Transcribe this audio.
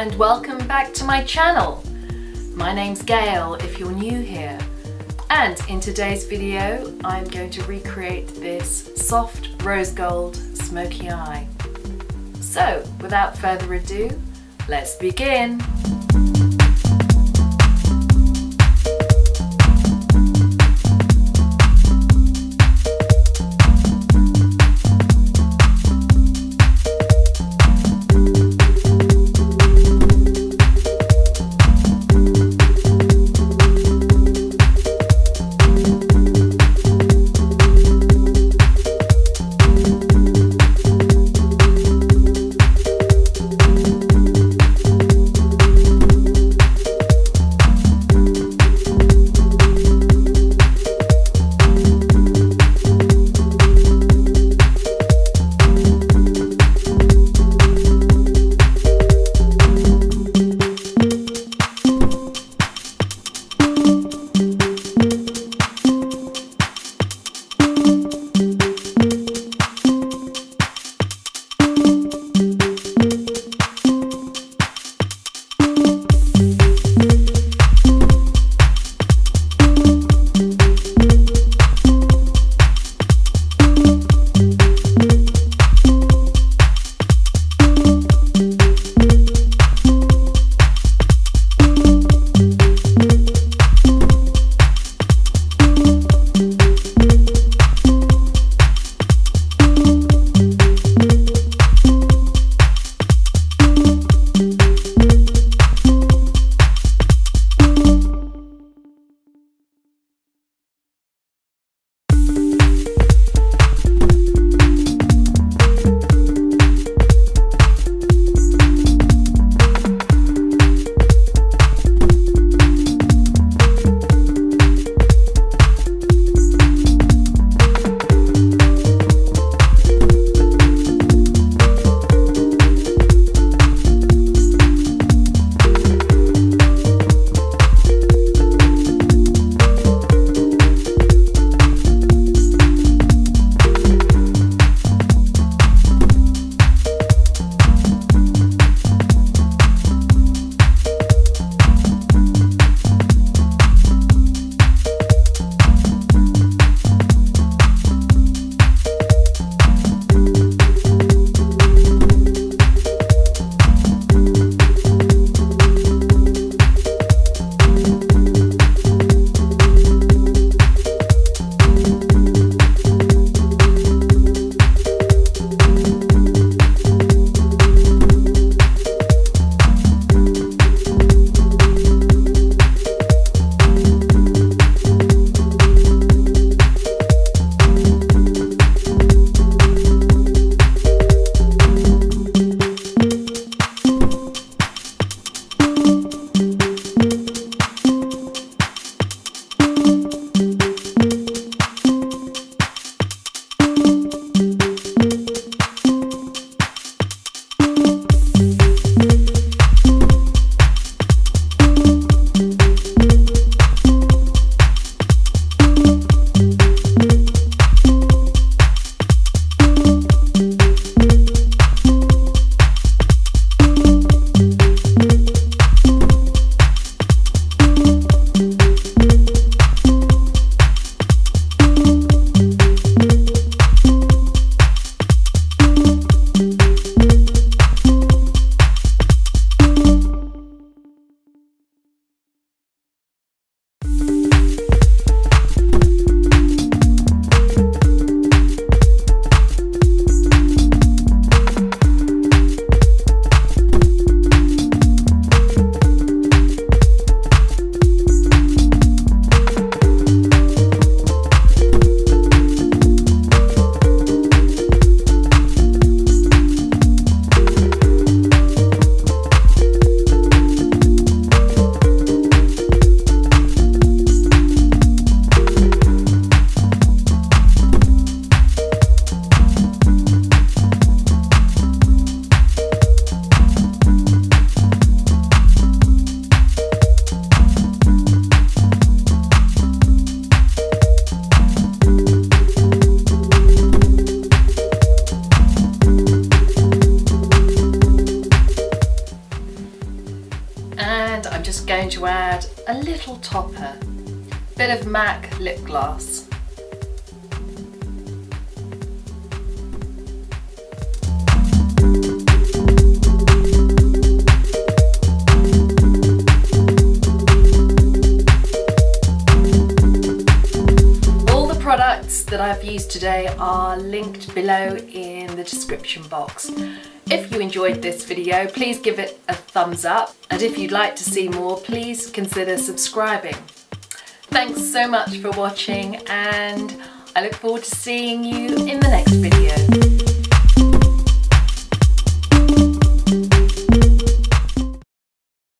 and welcome back to my channel. My name's Gail if you're new here, and in today's video I'm going to recreate this soft rose gold smoky eye. So without further ado, let's begin. to add a little topper, bit of MAC lip gloss. Products that I've used today are linked below in the description box. If you enjoyed this video, please give it a thumbs up, and if you'd like to see more, please consider subscribing. Thanks so much for watching, and I look forward to seeing you in the next video.